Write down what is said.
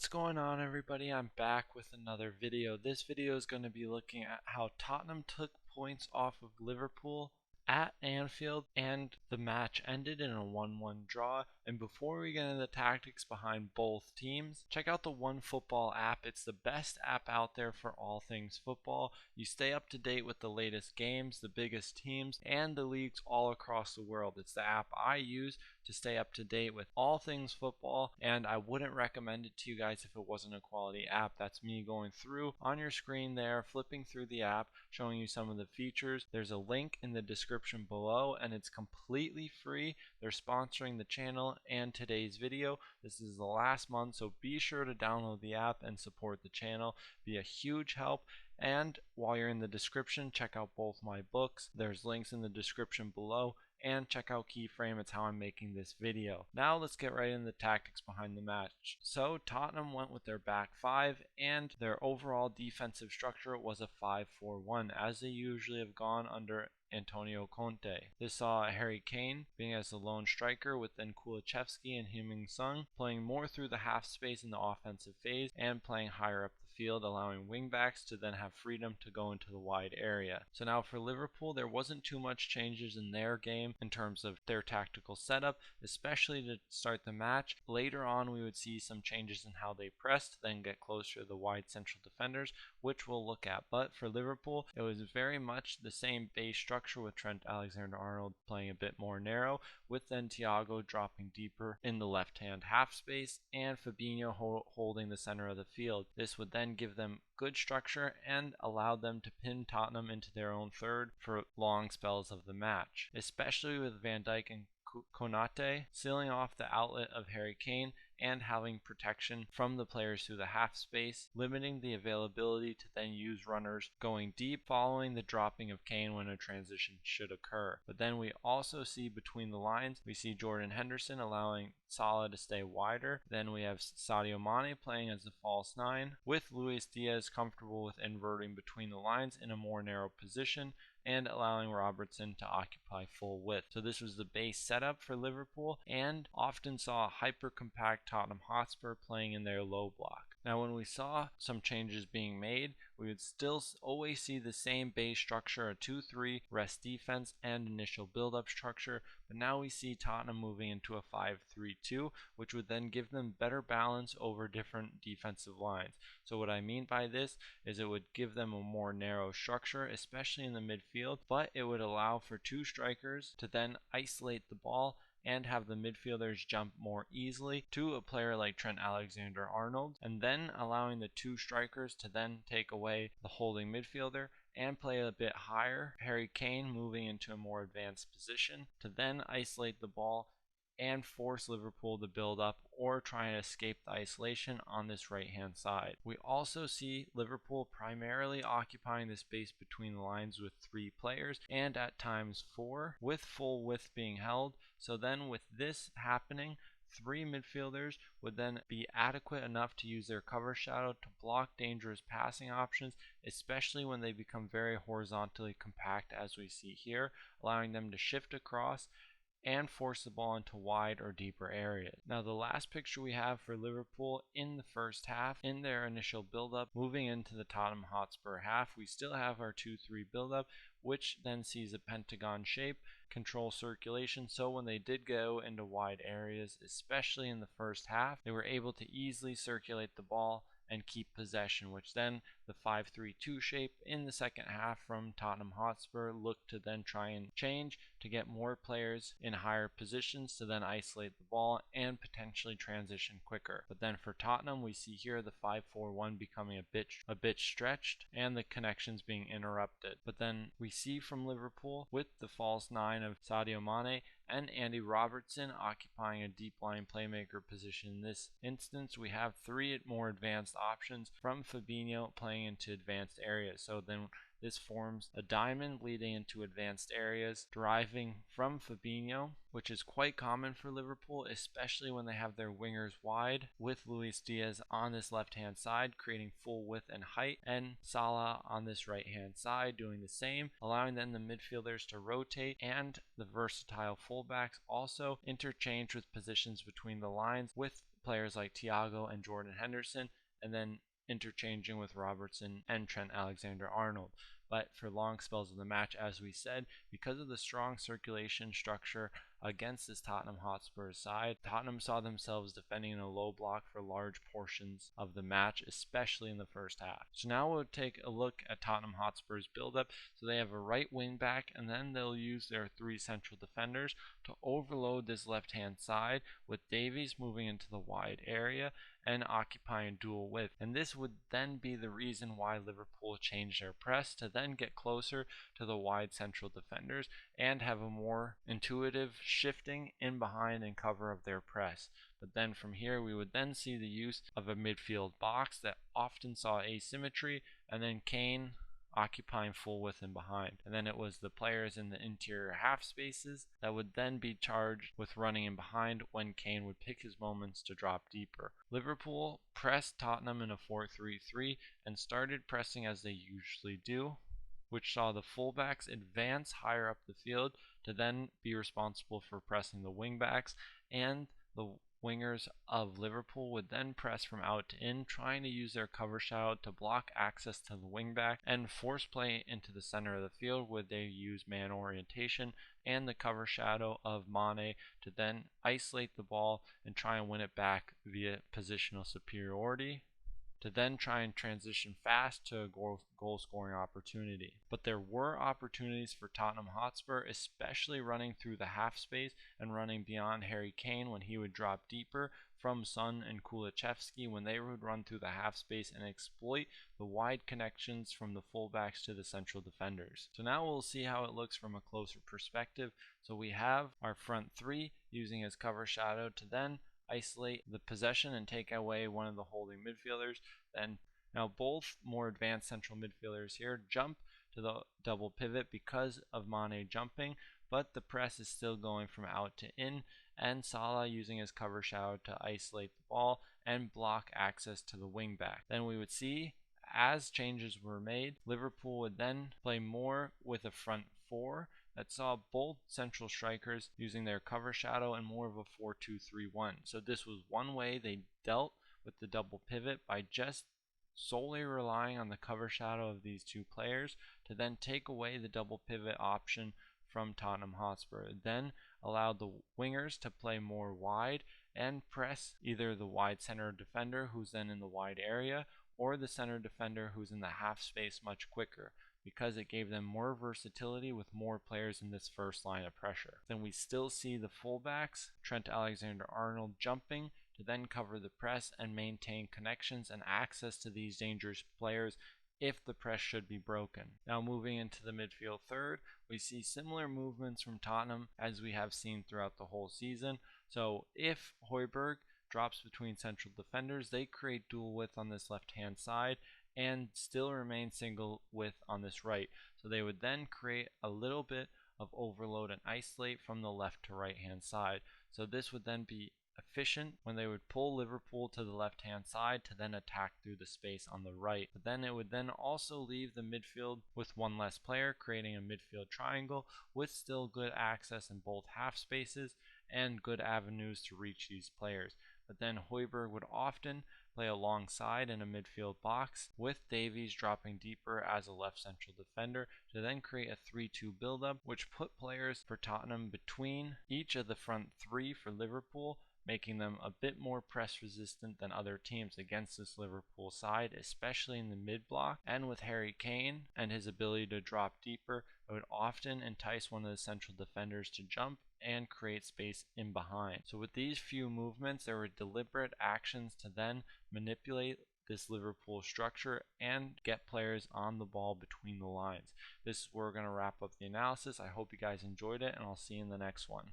What's going on, everybody? I'm back with another video. This video is going to be looking at how Tottenham took points off of Liverpool at Anfield, and the match ended in a 1-1 draw. And before we get into the tactics behind both teams, check out the OneFootball app. It's the best app out there for all things football. You stay up to date with the latest games, the biggest teams, and the leagues all across the world. It's the app I use to stay up to date with all things football, and I wouldn't recommend it to you guys if it wasn't a quality app. That's me going through on your screen there, flipping through the app, showing you some of the features. There's a link in the description below, and it's completely free. They're sponsoring the channel and today's video. This is the last month, so be sure to download the app and support the channel. Be a huge help. And while you're in the description, check out both my books. There's links in the description below, and check out Keyframe. It's how I'm making this video. Now let's get right into the tactics behind the match. So Tottenham went with their back five, and their overall defensive structure was a 5-4-1, as they usually have gone under Antonio Conte. This saw Harry Kane being as the lone striker, with then Kulusevski and Heung-min Son playing more through the half space in the offensive phase and playing higher up the field, allowing wingbacks to then have freedom to go into the wide area. So now for Liverpool, there wasn't too much changes in their game in terms of their tactical setup, especially to start the match. Later on, we would see some changes in how they pressed, then get closer to the wide central defenders, which we'll look at. But for Liverpool, it was very much the same base structure, with Trent Alexander-Arnold playing a bit more narrow, with then Thiago dropping deeper in the left-hand half space and Fabinho holding the center of the field. This would then give them good structure and allow them to pin Tottenham into their own third for long spells of the match, especially with Van Dijk and Konate sealing off the outlet of Harry Kane and having protection from the players through the half space, limiting the availability to then use runners going deep following the dropping of Kane when a transition should occur. But then we also see between the lines, we see Jordan Henderson allowing Salah to stay wider. Then we have Sadio Mane playing as the false nine, with Luis Diaz comfortable with inverting between the lines in a more narrow position and allowing Robertson to occupy full width. So this was the base setup for Liverpool, and often saw a hyper-compact Tottenham Hotspur playing in their low block. Now when we saw some changes being made, we would still always see the same base structure, a 2-3 rest defense and initial build-up structure, but now we see Tottenham moving into a 5-3-2, which would then give them better balance over different defensive lines. So what I mean by this is it would give them a more narrow structure, especially in the midfield, but it would allow for two strikers to then isolate the ball and have the midfielders jump more easily to a player like Trent Alexander-Arnold, and then allowing the two strikers to then take away the holding midfielder and play a bit higher, Harry Kane moving into a more advanced position to then isolate the ball and force Liverpool to build up or try and escape the isolation on this right hand side. We also see Liverpool primarily occupying the space between the lines with three players, and at times four, with full width being held. So then with this happening, three midfielders would then be adequate enough to use their cover shadow to block dangerous passing options, especially when they become very horizontally compact, as we see here, allowing them to shift across and force the ball into wide or deeper areas. Now the last picture we have for Liverpool in the first half, in their initial build-up, moving into the Tottenham Hotspur half, we still have our 2-3 build-up, which then sees a pentagon shape, control circulation. So when they did go into wide areas, especially in the first half, they were able to easily circulate the ball and keep possession, which then the 5-3-2 shape in the second half from Tottenham Hotspur looked to then try and change to get more players in higher positions to then isolate the ball and potentially transition quicker. But then for Tottenham, we see here the 5-4-1 becoming a bit stretched and the connections being interrupted. But then we see from Liverpool, with the false nine of Sadio Mane and Andy Robertson occupying a deep line playmaker position. In this instance, we have three more advanced options, from Fabinho playing into advanced areas. So then this forms a diamond leading into advanced areas, deriving from Fabinho, which is quite common for Liverpool, especially when they have their wingers wide, with Luis Diaz on this left-hand side, creating full width and height, and Salah on this right-hand side doing the same, allowing then the midfielders to rotate, and the versatile fullbacks also interchange with positions between the lines, with players like Thiago and Jordan Henderson, and then interchanging with Robertson and Trent Alexander-Arnold. But for long spells of the match, as we said, because of the strong circulation structure against this Tottenham Hotspur side, Tottenham saw themselves defending in a low block for large portions of the match, especially in the first half. So now we'll take a look at Tottenham Hotspur's build-up. So they have a right wing back, and then they'll use their 3 central defenders to overload this left-hand side, with Davies moving into the wide area and occupying dual width. And this would then be the reason why Liverpool changed their press to then get closer to the wide central defenders and have a more intuitive shifting in behind and cover of their press. But then from here we would then see the use of a midfield box that often saw asymmetry, and then Kane occupying full width and behind. And then it was the players in the interior half spaces that would then be charged with running in behind when Kane would pick his moments to drop deeper. Liverpool pressed Tottenham in a 4-3-3 and started pressing as they usually do, which saw the fullbacks advance higher up the field to then be responsible for pressing the wingbacks, and the wingers of Liverpool would then press from out to in, trying to use their cover shadow to block access to the wingback and force play into the center of the field, where they use man orientation and the cover shadow of Mane to then isolate the ball and try and win it back via positional superiority, to then try and transition fast to a goal scoring opportunity. But there were opportunities for Tottenham Hotspur, especially running through the half space and running beyond Harry Kane when he would drop deeper, from Son and Kulusevski when they would run through the half space and exploit the wide connections from the fullbacks to the central defenders. So now we'll see how it looks from a closer perspective. So we have our front 3 using as cover shadow to then isolate the possession and take away one of the holding midfielders. Then now both more advanced central midfielders here jump to the double pivot because of Mane jumping, but the press is still going from out to in, and Salah using his cover shadow to isolate the ball and block access to the wing back. Then we would see, as changes were made, Liverpool would then play more with a front 4 that saw both central strikers using their cover shadow and more of a 4-2-3-1. So this was one way they dealt with the double pivot, by just solely relying on the cover shadow of these 2 players to then take away the double pivot option from Tottenham Hotspur. It then allowed the wingers to play more wide and press either the wide center defender, who's then in the wide area, or the center defender, who's in the half space, much quicker, because it gave them more versatility with more players in this first line of pressure. Then we still see the fullbacks, Trent Alexander-Arnold, jumping to then cover the press and maintain connections and access to these dangerous players if the press should be broken. Now moving into the midfield third, we see similar movements from Tottenham as we have seen throughout the whole season. So if Højbjerg drops between central defenders, they create dual width on this left hand side and still remain single width on this right. So they would then create a little bit of overload and isolate from the left to right hand side. So this would then be efficient when they would pull Liverpool to the left hand side to then attack through the space on the right. But then it would then also leave the midfield with one less player, creating a midfield triangle with still good access in both half spaces and good avenues to reach these players. But then Højbjerg would often play alongside in a midfield box, with Davies dropping deeper as a left central defender to then create a 3-2 build-up, which put players for Tottenham between each of the front 3 for Liverpool, making them a bit more press resistant than other teams against this Liverpool side, especially in the mid-block. And with Harry Kane and his ability to drop deeper, it would often entice one of the central defenders to jump and create space in behind. So with these few movements, there were deliberate actions to then manipulate this Liverpool structure and get players on the ball between the lines. This is where we're going to wrap up the analysis. I hope you guys enjoyed it, and I'll see you in the next one.